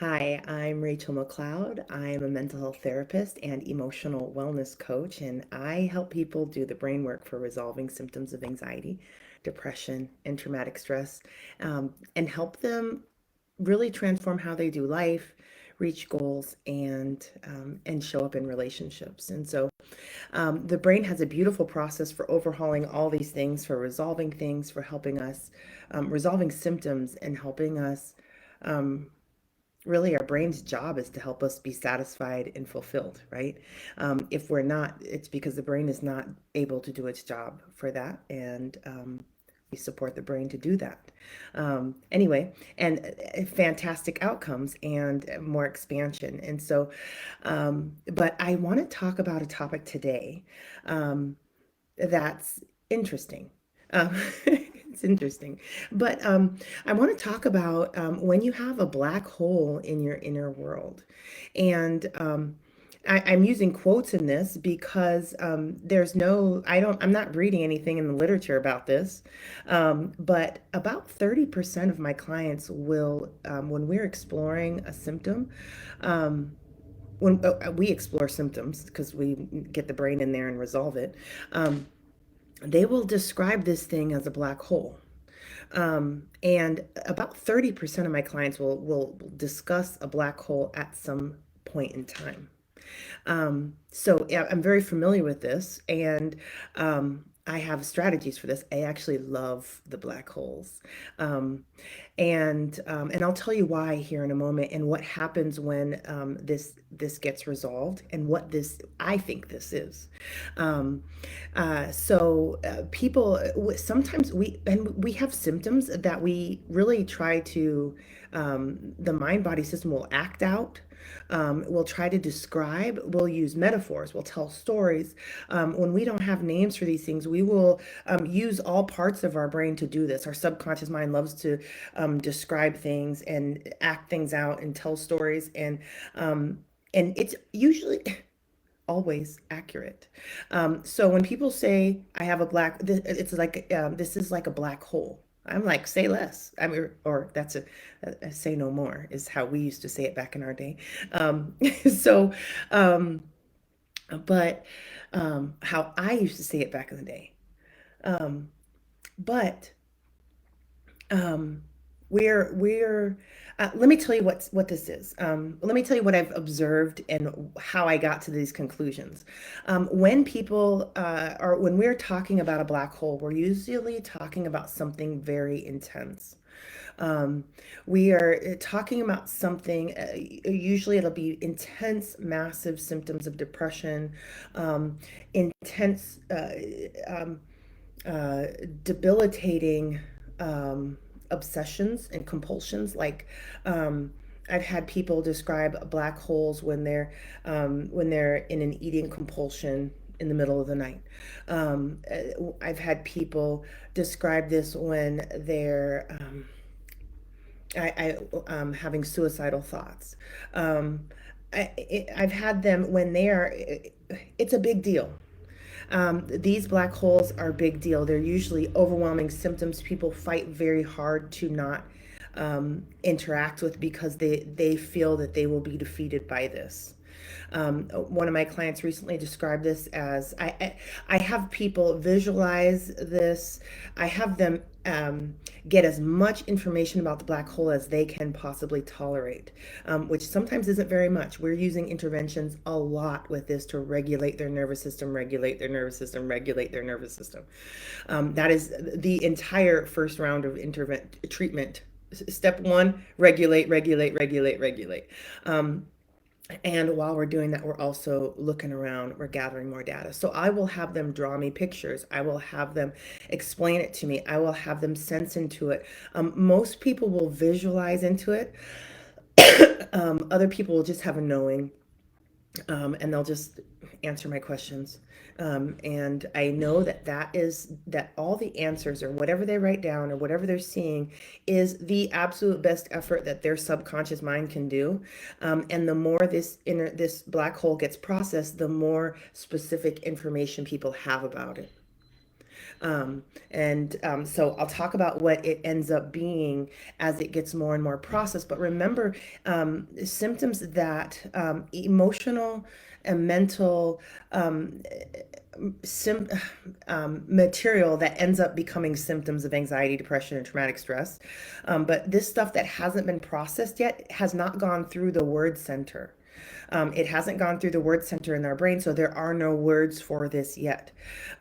Hi, I'm Rachel McLeod. I'm a mental health therapist and emotional wellness coach, and I help people do the brain work for resolving symptoms of anxiety, depression, and traumatic stress, and help them really transform how they do life, reach goals, and show up in relationships. And so the brain has a beautiful process for overhauling all these things, for resolving things, for helping us resolving symptoms, and helping us. Um, Really, our brain's job is to help us be satisfied and fulfilled, right? If we're not, it's because the brain is not able to do its job for that, and we support the brain to do that. Anyway, and fantastic outcomes and more expansion. But I want to talk about a topic today um, that's interesting. It's interesting. But I want to talk about when you have a black hole in your inner world. And I'm using quotes in this because I'm not reading anything in the literature about this. But about 30% of my clients will, when we're exploring a symptom, um, when we explore symptoms because we get the brain in there and resolve it, um, they will describe this thing as a black hole. And about 30% of my clients will discuss a black hole at some point in time. So yeah, I'm very familiar with this, and I have strategies for this. I actually love the black holes, um, and I'll tell you why here in a moment, and what happens when this gets resolved, and what this I think this is. Um, People sometimes we have symptoms that we really try to the mind body system will act out. We'll try to describe, we'll use metaphors, we'll tell stories. When we don't have names for these things, we will use all parts of our brain to do this. Our subconscious mind loves to describe things and act things out and tell stories. And it's usually always accurate. So when people say I have a it's like this is like a black hole. I'm like, say less. I mean, or that's a say no more is how we used to say it back in our day. Um, so, um, but How I used to say it back in the day. Um, but um, we're Let me tell you what this is. Let me tell you what I've observed and how I got to these conclusions. When people or when we're talking about a black hole, we're usually talking about something very intense. Um, we are talking about something, usually it'll be intense, massive symptoms of depression, intense, um, uh, debilitating obsessions and compulsions. Um, I've had people describe black holes when they're in an eating compulsion in the middle of the night. I've had people describe this when they're having suicidal thoughts. Um, I've had them when they are. It's a big deal. These black holes are a big deal. They're usually overwhelming symptoms people fight very hard to not interact with because they feel that they will be defeated by this. One of my clients recently described this as I have people visualize this. I have them get as much information about the black hole as they can possibly tolerate, which sometimes isn't very much. We're using interventions a lot with this to regulate their nervous system, regulate their nervous system, regulate their nervous system. That is the entire first round of treatment. Step one, regulate, regulate, regulate, regulate. Um, and while we're doing that, we're also looking around, we're gathering more data. So I will have them draw me pictures. I will have them explain it to me. I will have them sense into it. Most people will visualize into it. Other people will just have a knowing, and they'll just answer my questions. And I know that all the answers or whatever they write down or whatever they're seeing is the absolute best effort that their subconscious mind can do. And the more this black hole gets processed, the more specific information people have about it. So I'll talk about what it ends up being as it gets more and more processed. But remember, symptoms that emotional and mental um, sim- material that ends up becoming symptoms of anxiety, depression, and traumatic stress. But this stuff that hasn't been processed yet has not gone through the word center. It hasn't gone through the word center in our brain, so there are no words for this yet.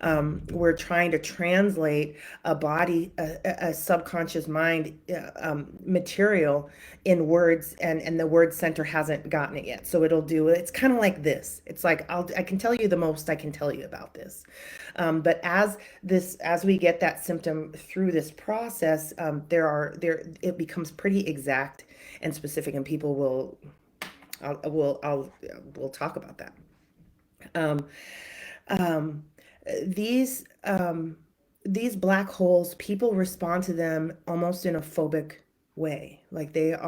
We're trying to translate a body, a subconscious mind material in words, and the word center hasn't gotten it yet. So it's kind of like this. It's like I can tell you the most I can tell you about this. But as we get that symptom through this process, it becomes pretty exact and specific, and people will we'll talk about that. Um, um, these these black holes, people respond to them almost in a phobic way, like they're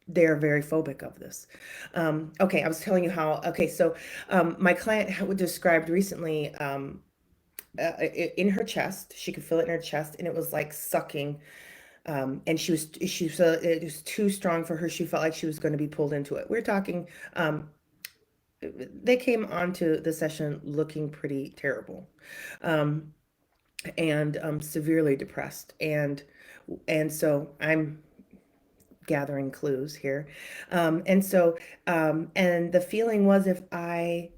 very phobic of this. Okay, I was telling you how. Okay, so my client described recently in her chest. She could feel it in her chest, and it was like sucking. And she felt it was too strong for her. She felt like she was going to be pulled into it. We're talking they came onto the session looking pretty terrible, um, and severely depressed. And so I'm gathering clues here. And the feeling was, if I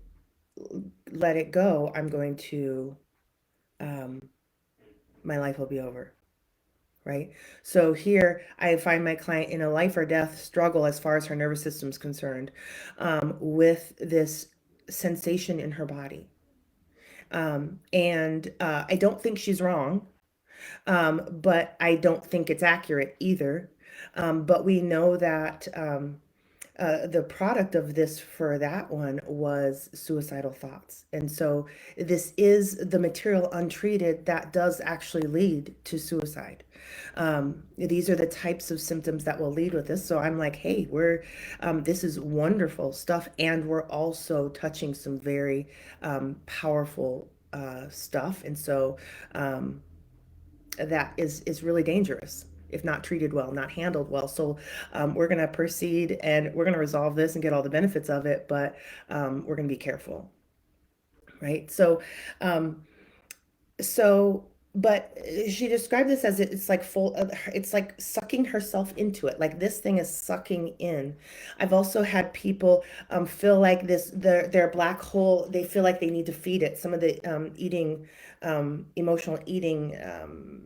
let it go, I'm going to, um, my life will be over. Right. So here I find my client in a life or death struggle as far as her nervous system is concerned, with this sensation in her body. And I don't think she's wrong, but I don't think it's accurate either. But we know that the product of this for that one was suicidal thoughts. And so this is the material untreated that does actually lead to suicide. These are the types of symptoms that will lead with this. So I'm like, hey, this is wonderful stuff. And we're also touching some very powerful stuff. And so that is really dangerous if not treated well, not handled well. So we're going to proceed and we're going to resolve this and get all the benefits of it, but we're going to be careful, right? Um, so, but she described this as it's like it's like sucking herself into it. Like this thing is sucking in. I've also had people feel like their black hole, they feel like they need to feed it. Some of the emotional eating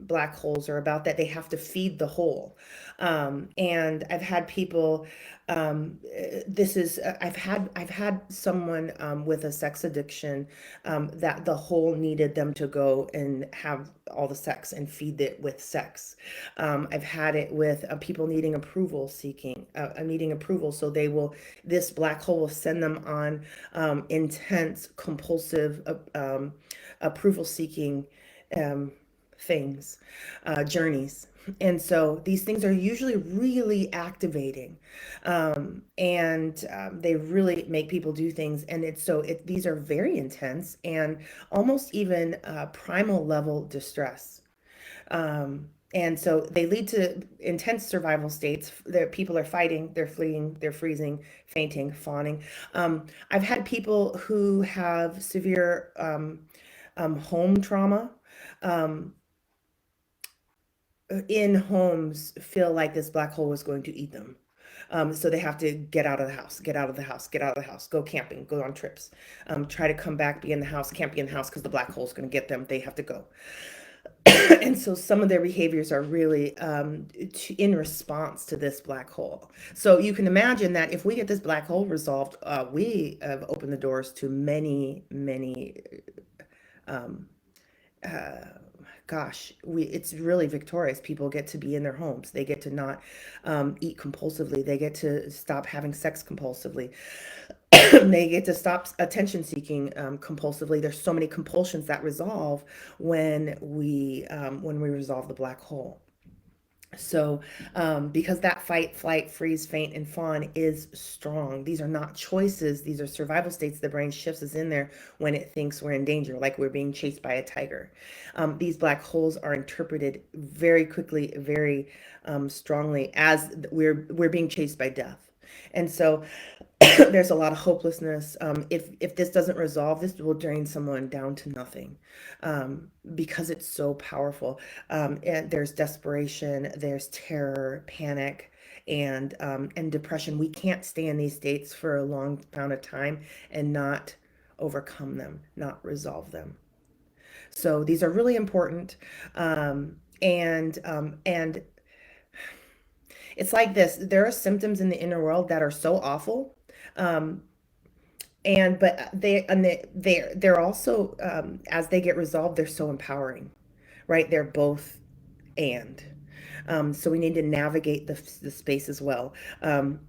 black holes are about that. They have to feed the hole. And I've had people, I've had someone with a sex addiction that the whole needed them to go and have all the sex and feed it with sex. I've had it with people needing approval, needing approval. So this black hole will send them on intense, compulsive, approval seeking um, things, journeys. And so these things are usually really activating, and they really make people do things. And these are very intense and almost even primal level distress. And so they lead to intense survival states. People are fighting, they're fleeing, they're freezing, fainting, fawning. I've had people who have severe home trauma, um, in homes, feel like this black hole is going to eat them. So they have to get out of the house, get out of the house, get out of the house, go camping, go on trips, try to come back, be in the house, can't be in the house because the black hole is going to get them. They have to go. And so some of their behaviors are really in response to this black hole. So you can imagine that if we get this black hole resolved, we have opened the doors to many, many um, uh, gosh, it's really victorious. People get to be in their homes. They get to not eat compulsively. They get to stop having sex compulsively. They get to stop attention seeking compulsively. There's so many compulsions that resolve when we resolve the black hole. So, because that fight, flight, freeze, faint, and fawn is strong. These are not choices. These are survival states the brain shifts us in there when it thinks we're in danger, like we're being chased by a tiger. These black holes are interpreted very quickly, very strongly as we're being chased by death. And so there's a lot of hopelessness. If this doesn't resolve, this will drain someone down to nothing, because it's so powerful. And there's desperation, there's terror, panic, and depression. We can't stay in these states for a long amount of time and not overcome them, not resolve them. So these are really important. And it's like this: there are symptoms in the inner world that are so awful, um, and but they're also, as they get resolved, they're so empowering, right? They're both, and so we need to navigate the space as well. um,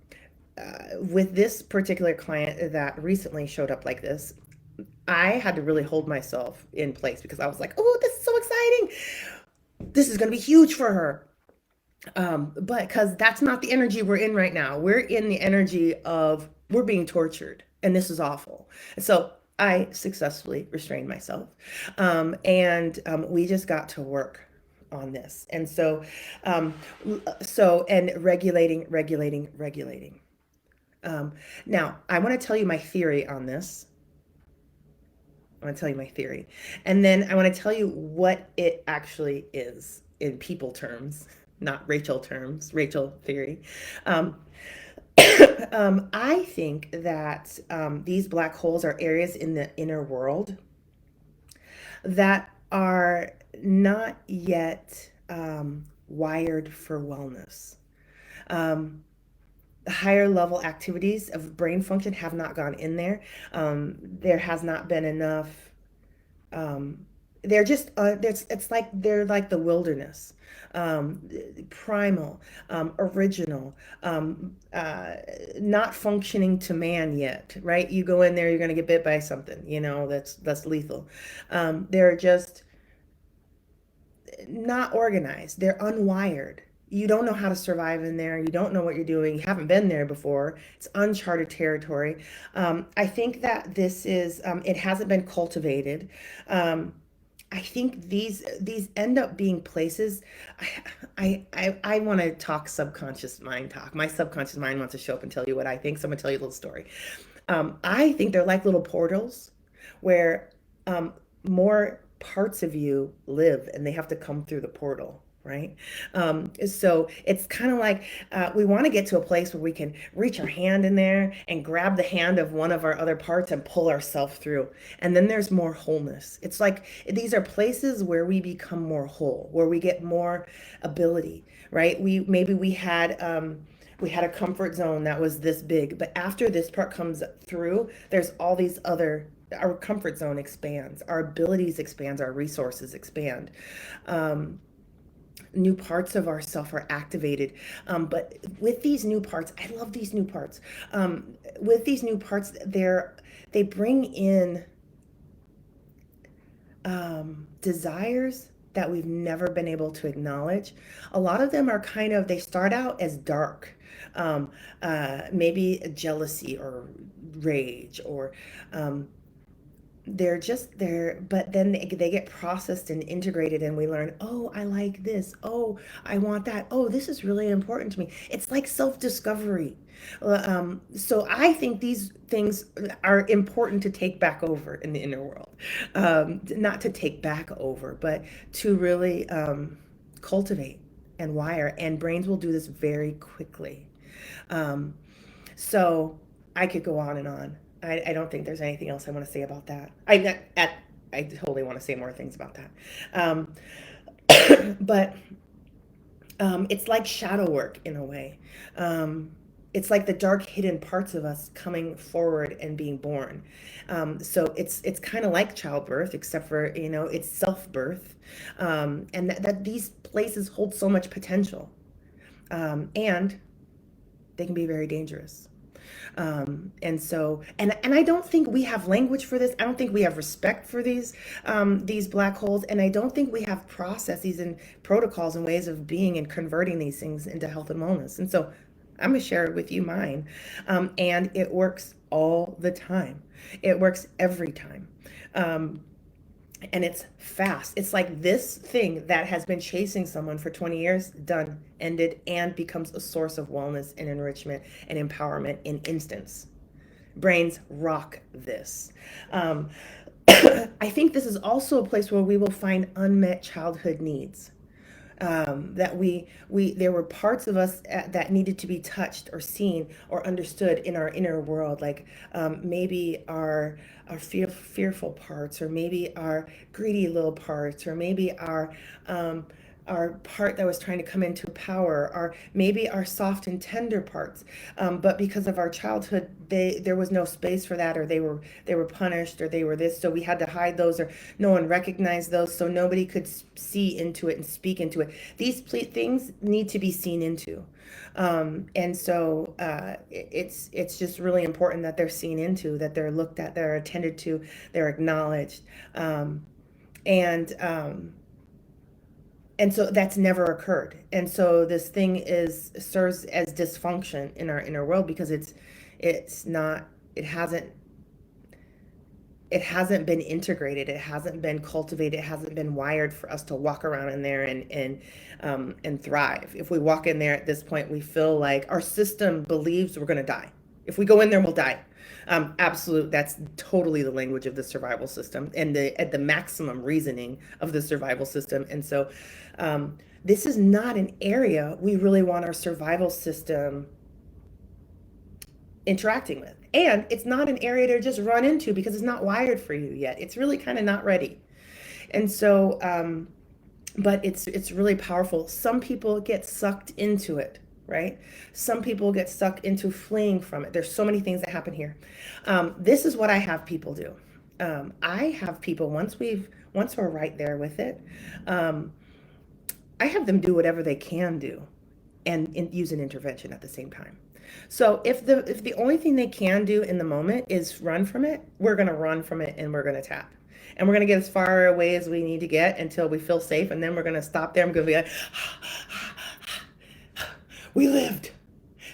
with this particular client that recently showed up like this, I had to really hold myself in place because I was like, oh, this is so exciting, this is going to be huge for her. But because that's not the energy we're in right now. We're in the energy of we're being tortured and this is awful. So I successfully restrained myself. And we just got to work on this. And um, and regulating. Um, Now, I want to tell you my theory on this. I want to tell you my theory. And then I want to tell you what it actually is in people terms, not Rachel terms, Rachel theory. Um, I think that these black holes are areas in the inner world that are not yet wired for wellness. Um, Higher level activities of brain function have not gone in there. There has not been enough. um, they're just it's like they're like the wilderness, um, primal, original, not functioning to man yet, right? You go in there, you're going to get bit by something, that's lethal. They're just not organized, they're unwired. You don't know how to survive in there. You don't know what you're doing. You haven't been there before. It's uncharted territory. I think that it hasn't been cultivated. Um, I think these end up being places. I want to talk subconscious mind talk. My subconscious mind wants to show up and tell you what I think. So I'm gonna tell you a little story. I think they're like little portals where more parts of you live, and they have to come through the portal. Right. So it's kind of like we want to get to a place where we can reach our hand in there and grab the hand of one of our other parts and pull ourselves through. And then there's more wholeness. It's like these are places where we become more whole, where we get more ability, right? We had a comfort zone that was this big, but after this part comes through, there's all these other, our comfort zone expands, our abilities expands, our resources expand. Um, New parts of ourself are activated. But with these new parts, I love these new parts. With these new parts, they bring in desires that we've never been able to acknowledge. A lot of them are they start out as dark, maybe jealousy or rage, or um, they're just there, but then they get processed and integrated, and we learn, oh, I like this, oh, I want that, oh, this is really important to me. It's like self-discovery. So I think these things are important to take back over in the inner world. Not to take back over, but to really cultivate and wire, and brains will do this very quickly. um, so I could go on and on. I don't think there's anything else I want to say about that. I totally want to say more things about that. Um, but it's like shadow work in a way. It's like the dark hidden parts of us coming forward and being born. So it's kind of like childbirth, except for it's self birth, and that these places hold so much potential, and they can be very dangerous. And I don't think we have language for this. I don't think we have respect for these black holes, and I don't think we have processes and protocols and ways of being and converting these things into health and wellness. And so I'm gonna share with you mine, and it works all the time. It works every time. Um, and it's fast. It's like this thing that has been chasing someone for 20 years, done, ended, and becomes a source of wellness and enrichment and empowerment in instance. Brains rock this. Um, I think this is also a place where we will find unmet childhood needs. That we there were parts of us that needed to be touched or seen or understood in our inner world, like maybe our fearful parts, or maybe our greedy little parts, or maybe our part that was trying to come into power, or maybe our soft and tender parts. But because of our childhood, there was no space for that, or they were punished, or they were this, so we had to hide those, or no one recognized those, so nobody could see into it and speak into it. These things need to be seen into. It's just really important that they're seen into, that they're looked at, they're attended to, they're acknowledged. And and so that's never occurred, and so this thing is serves as dysfunction in our inner world, because it's not it hasn't it hasn't been integrated, it hasn't been cultivated, it hasn't been wired for us to walk around in there and thrive. If we walk in there at this point, we feel like our system believes we're going to die. If we go in there, we'll die. Absolute. That's totally the language of the survival system, and the maximum reasoning of the survival system. And so, this is not an area we really want our survival system interacting with. And it's not an area to just run into, because it's not wired for you yet. It's really kind of not ready. And so, but it's really powerful. Some people get sucked into it, right? Some people get sucked into fleeing from it. There's so many things that happen here. This is what I have people do. I have people, once we're right there with it, I have them do whatever they can do, and use an intervention at the same time. So if the only thing they can do in the moment is run from it, we're going to run from it, and we're going to tap. And we're going to get as far away as we need to get until we feel safe, and then we're going to stop there. I'm going to be like, we lived.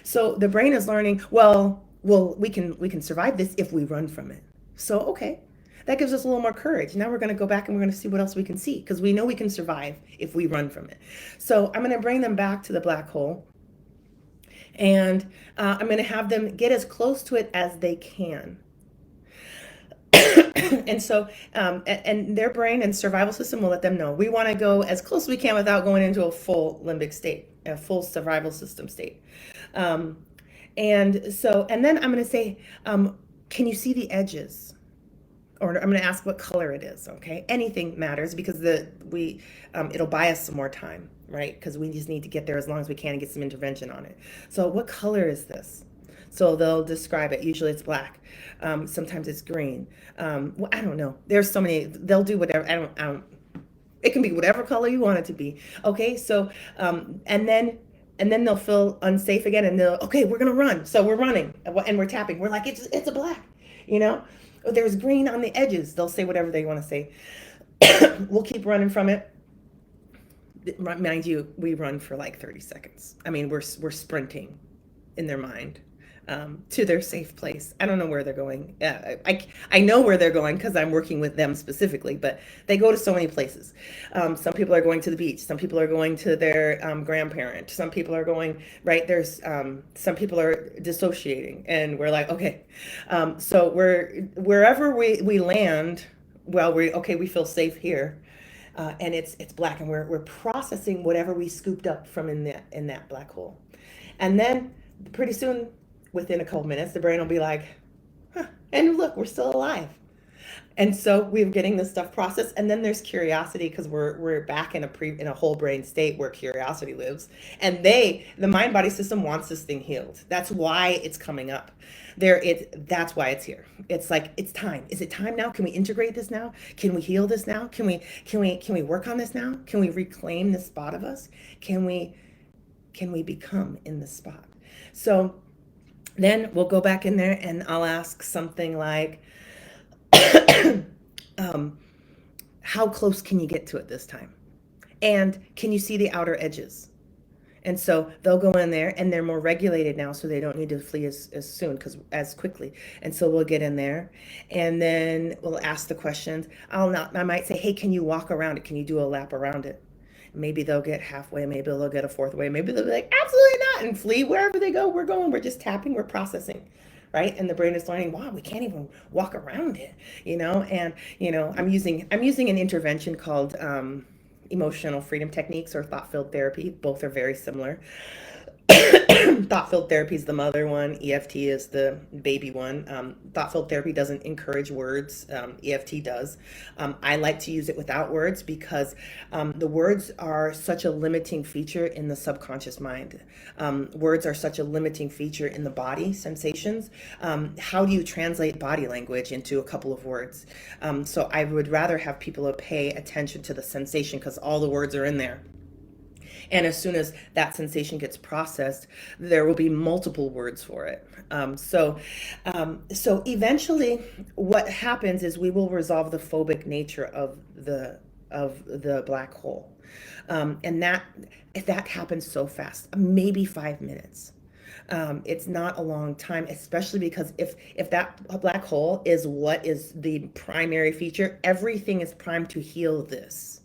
So the brain is learning, well, we can survive this if we run from it. So okay, that gives us a little more courage. Now we're going to go back, and we're going to see what else we can see, because we know we can survive if we run from it. So I'm going to bring them back to the black hole, and I'm going to have them get as close to it as they can. And so, and their brain and survival system will let them know we want to go as close as we can without going into a full limbic state, a full survival system state. Um, and then I'm going to say, can you see the edges? Or I'm going to ask what color it is. Okay, anything matters, because it'll buy us some more time, right? Because we just need to get there as long as we can and get some intervention on it. So what color is this? So they'll describe it. Usually it's black. Sometimes it's green. Well, I don't know. There's so many. They'll do whatever. I don't. It can be whatever color you want it to be. Okay. So and then they'll feel unsafe again, and okay, we're gonna run. So we're running, and we're tapping. We're like, it's a black. You know, there's green on the edges. They'll say whatever they want to say. We'll keep running from it. Mind you, we run for like 30 seconds. I mean, we're sprinting in their mind, to their safe place. I don't know where they're going. I know where they're going because I'm working with them specifically, but they go to so many places. Some people are going to the beach. Some people are going to their grandparent. Some people are going, right, there's some people are dissociating, and we're like, okay. So wherever we land, well, we feel safe here. And it's black, and we're processing whatever we scooped up from in that black hole. And then pretty soon, within a couple minutes, the brain will be like, huh, and look, we're still alive. And so we're getting this stuff processed, and then there's curiosity, because we're back in a whole brain state where curiosity lives, and the mind body system wants this thing healed. That's why it's coming up. That's why it's here. It's like, it's time. Is it time now? Can we integrate this now? Can we heal this now? Can we work on this now? Can we reclaim this spot of us? Can we become in this spot? So Then we'll go back in there and I'll ask something like, um, how close can you get to it this time? And can you see the outer edges? And so they'll go in there and they're more regulated now, so they don't need to flee as soon, because as quickly. And so we'll get in there and then we'll ask the questions. I might say, hey, can you walk around it? Can you do a lap around it? Maybe they'll get halfway, maybe they'll get a fourth way, maybe they'll be like, absolutely not, and flee wherever they go. We're going, we're just tapping, we're processing. Right, and the brain is learning. Wow, we can't even walk around it, and I'm using an intervention called emotional freedom techniques, or thought field therapy. Both are very similar. Thought field therapy is the mother one. EFT is the baby one. Thought field therapy doesn't encourage words. EFT does. I like to use it without words because the words are such a limiting feature in the subconscious mind. Words are such a limiting feature in the body sensations. How do you translate body language into a couple of words? So I would rather have people pay attention to the sensation, because all the words are in there. And as soon as that sensation gets processed, there will be multiple words for it. So eventually, what happens is we will resolve the phobic nature of the black hole, and that happens so fast, maybe 5 minutes. It's not a long time, especially because if that black hole is what is the primary feature, everything is primed to heal this.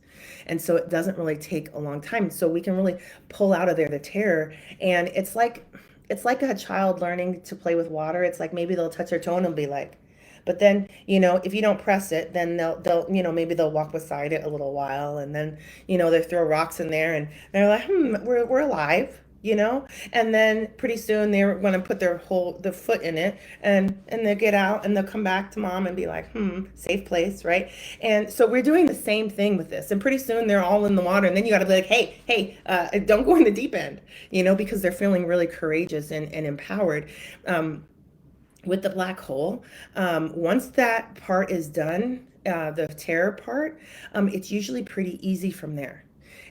And so it doesn't really take a long time. So we can really pull out of there the terror. And it's like a child learning to play with water. It's like maybe they'll touch their toe and be like, but then, if you don't press it, then they'll maybe they'll walk beside it a little while, and then, they throw rocks in there and they're like, we're alive. And then pretty soon they're going to put their foot in it, and they'll get out and they'll come back to mom and be like, safe place, right? And so we're doing the same thing with this, and pretty soon they're all in the water, and then you got to be like, hey, don't go in the deep end, because they're feeling really courageous and empowered. With the black hole, once that part is done, the terror part, it's usually pretty easy from there.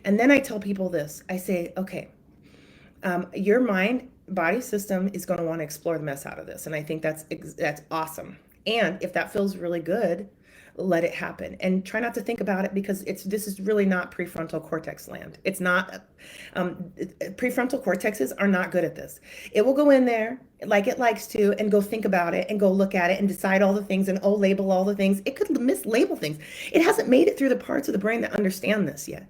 And then I tell people this. I say, okay, your mind body system is going to want to explore the mess out of this, and I think that's awesome. And if that feels really good, let it happen, and try not to think about it, because this is really not prefrontal cortex land. It's not. Prefrontal cortexes are not good at this. It will go in there like it likes to and go think about it and go look at it and decide all the things and label all the things. It could mislabel things. It hasn't made it through the parts of the brain that understand this yet.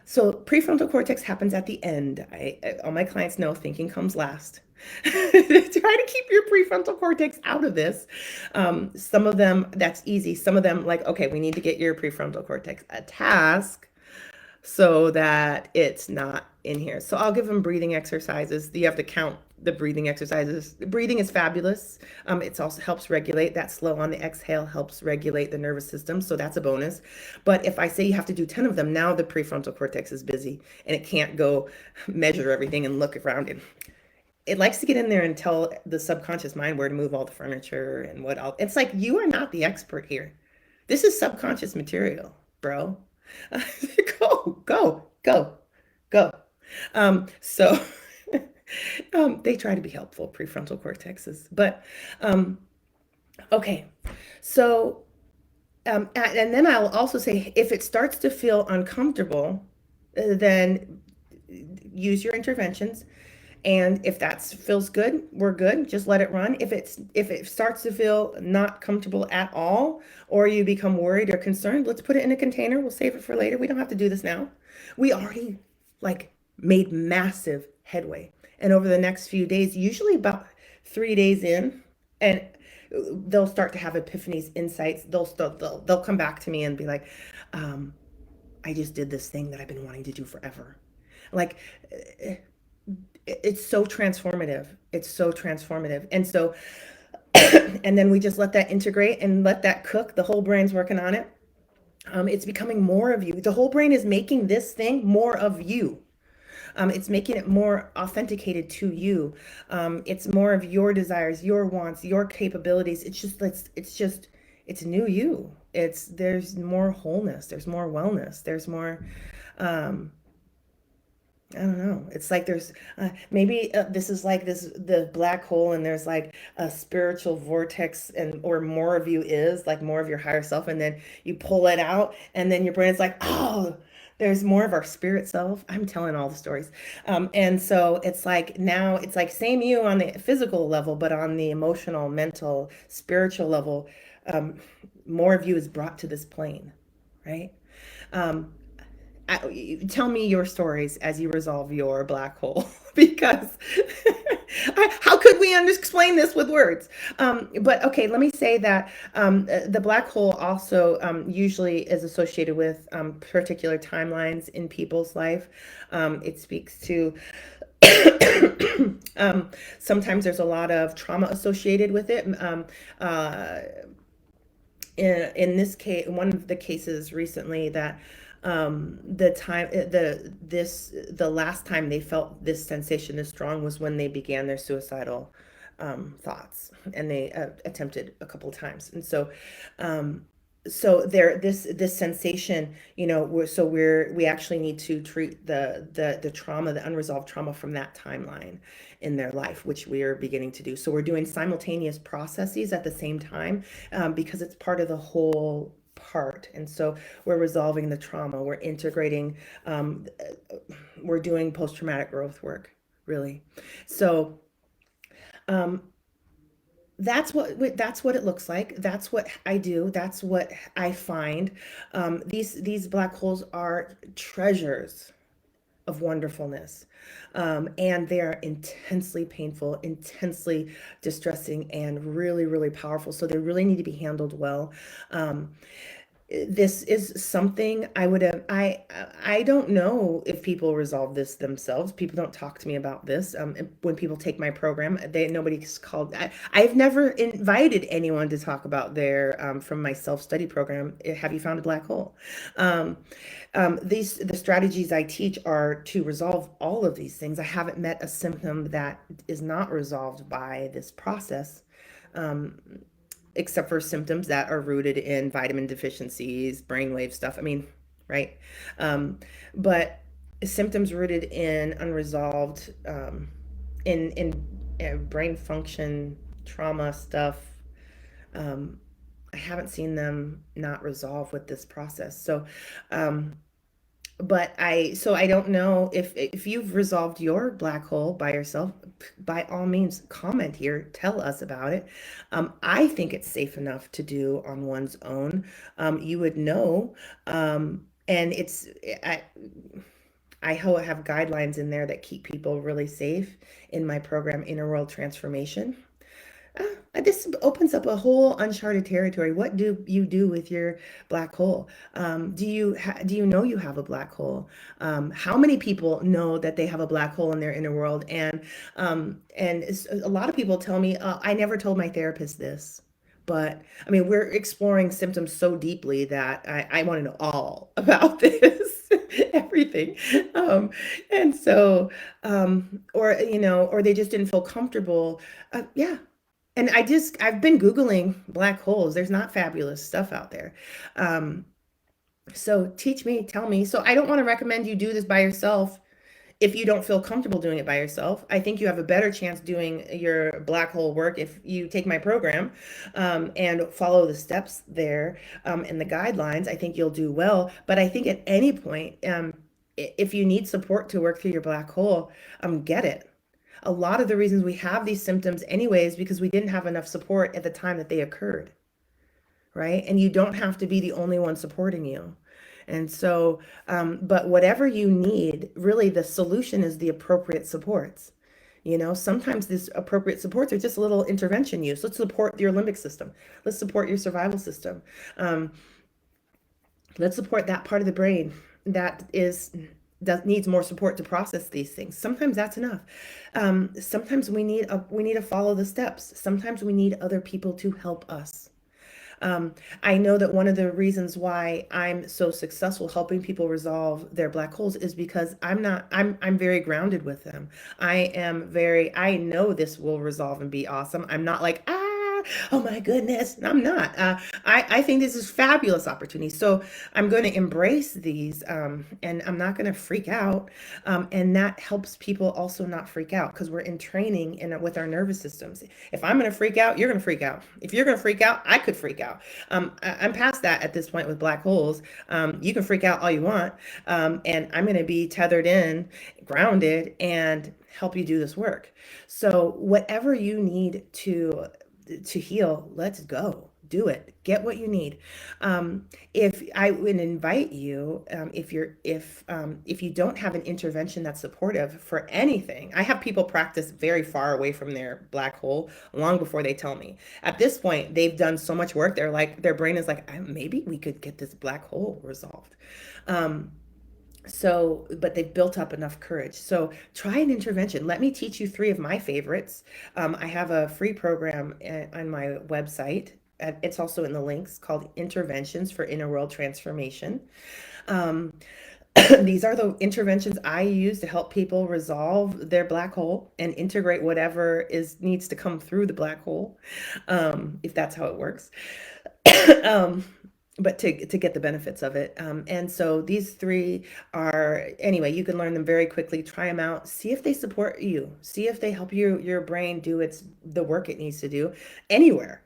So prefrontal cortex happens at the end. All my clients know thinking comes last. Try to keep your prefrontal cortex out of this. Some of them, that's easy. Some of them, like, okay, we need to get your prefrontal cortex a task so that it's not in here. So I'll give them breathing exercises. You have to count the breathing exercises. Breathing is fabulous. It also helps regulate that slow on the exhale, helps regulate the nervous system. So that's a bonus. But if I say you have to do 10 of them, now the prefrontal cortex is busy and it can't go measure everything and look around it likes to get in there and tell the subconscious mind where to move all the furniture and what all. It's like, you are not the expert here. This is subconscious material, bro. Go, go. So they try to be helpful, prefrontal cortexes. But okay, so and then I'll also say, if it starts to feel uncomfortable, then use your interventions. And if that feels good, we're good. Just let it run. If it starts to feel not comfortable at all, or you become worried or concerned, let's put it in a container. We'll save it for later. We don't have to do this now. We already like made massive headway. And over the next few days, usually about 3 days in, and they'll start to have epiphanies, insights. They'll come back to me and be like, um, I just did this thing that I've been wanting to do forever. Like, it's so transformative. It's so transformative. And so, and then we just let that integrate and let that cook. The whole brain's working on it. It's becoming more of you. The whole brain is making this thing more of you. It's making it more authenticated to you. It's more of your desires, your wants, your capabilities. It's new you. There's more wholeness. There's more wellness. There's more, um, I don't know. It's like there's maybe this is like this the black hole, and there's like a spiritual vortex, and or more of you is like more of your higher self, and then you pull it out, and then your brain's like, oh, there's more of our spirit self. I'm telling all the stories, and so it's like now it's like same you on the physical level, but on the emotional, mental, spiritual level, um, more of you is brought to this plane, right? Um, tell me your stories as you resolve your black hole because how could we explain this with words? But okay, let me say that the black hole also usually is associated with particular timelines in people's life. It speaks to sometimes there's a lot of trauma associated with it. Uh, in this case, one of the cases recently that the time the last time they felt this sensation this strong was when they began their suicidal thoughts, and they attempted a couple of times, and um, so there this sensation, we actually need to treat the trauma, the unresolved trauma from that timeline in their life, which we are beginning to do. So we're doing simultaneous processes at the same time, because it's part of the whole part. And so we're resolving the trauma, we're integrating, we're doing post-traumatic growth work, really. So um, that's what it looks like. That's what I do. That's what I find. These black holes are treasures of wonderfulness. And they're intensely painful, intensely distressing, and really, really powerful. So they really need to be handled well. Um, this is something I would have I don't know if people resolve this themselves. People don't talk to me about this. When people take my program, nobody's called. I've never invited anyone to talk about their from my self-study program. Have you found a black hole? um, the strategies I teach are to resolve all of these things. I haven't met a symptom that is not resolved by this process, um, except for symptoms that are rooted in vitamin deficiencies, brainwave stuff. I mean, right? Um, but symptoms rooted in unresolved, in brain function, trauma stuff. Um, I haven't seen them not resolve with this process. Um, so I don't know if you've resolved your black hole by yourself. By all means, comment here, tell us about it. I think it's safe enough to do on one's own. You would know, and I have guidelines in there that keep people really safe in my program, Inner World Transformation. This opens up a whole uncharted territory. What do you do with your black hole? Do you know you have a black hole? How many people know that they have a black hole in their inner world? And a lot of people tell me, I never told my therapist this. But I mean, we're exploring symptoms so deeply that I want to know all about this, everything. Um, and so, or they just didn't feel comfortable. Yeah, and I've been Googling black holes. There's not fabulous stuff out there. Um, so teach me, tell me. So I don't want to recommend you do this by yourself if you don't feel comfortable doing it by yourself. I think you have a better chance doing your black hole work if you take my program, and follow the steps there, and the guidelines. I think you'll do well. But I think at any point, if you need support to work through your black hole, get it. A lot of the reasons we have these symptoms anyways because we didn't have enough support at the time that they occurred, right? And you don't have to be the only one supporting you. And so, but whatever you need, really the solution is the appropriate supports. Sometimes these appropriate supports are just a little intervention use. Let's support your limbic system. Let's support your survival system. Um, let's support that part of the brain that needs more support to process these things. Sometimes that's enough. Sometimes we need to follow the steps. Sometimes we need other people to help us. I know that one of the reasons why I'm so successful helping people resolve their black holes is because I'm very grounded with them. I know this will resolve and be awesome. I'm not like, Oh my goodness. I'm not. I think this is fabulous opportunity. So I'm going to embrace these, and I'm not going to freak out. And that helps people also not freak out because we're in training in with our nervous systems. If I'm going to freak out, you're going to freak out. If you're going to freak out, I could freak out. I'm past that at this point with black holes. You can freak out all you want, and I'm going to be tethered in, grounded, and help you do this work. So whatever you need to heal, let's go. Do it. Get what you need. If I would invite you, if you don't have an intervention that's supportive for anything, I have people practice very far away from their black hole long before they tell me. At this point, they've done so much work. They're like, their brain is like, maybe we could get this black hole resolved. Um, but they've built up enough courage. So try an intervention. Let me teach you three of my favorites. I have a free program on my website. It's also in the links called Interventions for Inner World Transformation. Um, these are the interventions I use to help people resolve their black hole and integrate whatever is needs to come through the black hole, if that's how it works. um, but to get the benefits of it. And so these three are anyway. You can learn them very quickly. Try them out. See if they support you. See if they help your brain do the work it needs to do anywhere.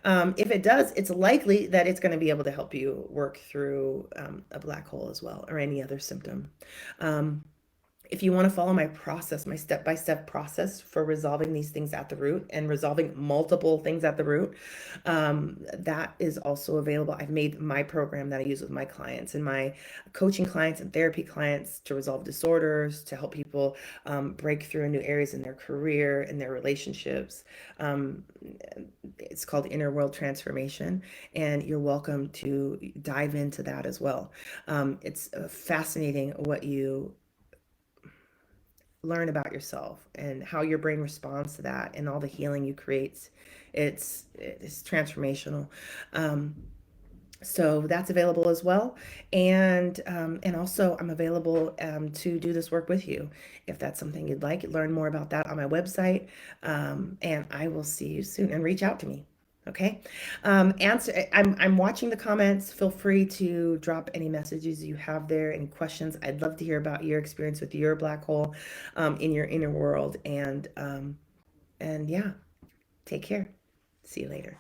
If it does, it's likely that it's going to be able to help you work through a black hole as well or any other symptom. Um, if you want to follow my process, my step-by-step process for resolving these things at the root and resolving multiple things at the root, that is also available. I've made my program that I use with my clients and my coaching clients and therapy clients to resolve disorders, to help people break through in new areas in their career and their relationships. Um, it's called Inner World Transformation, and you're welcome to dive into that as well. It's fascinating what you learn about yourself and how your brain responds to that and all the healing you create. It's transformational. Um, so that's available as well, and also I'm available to do this work with you if that's something you'd like. Learn more about that on my website, and I will see you soon. And reach out to me. Okay. Answer. I'm watching the comments. Feel free to drop any messages you have there, any questions. I'd love to hear about your experience with your black hole, in your inner world, and yeah, take care. See you later.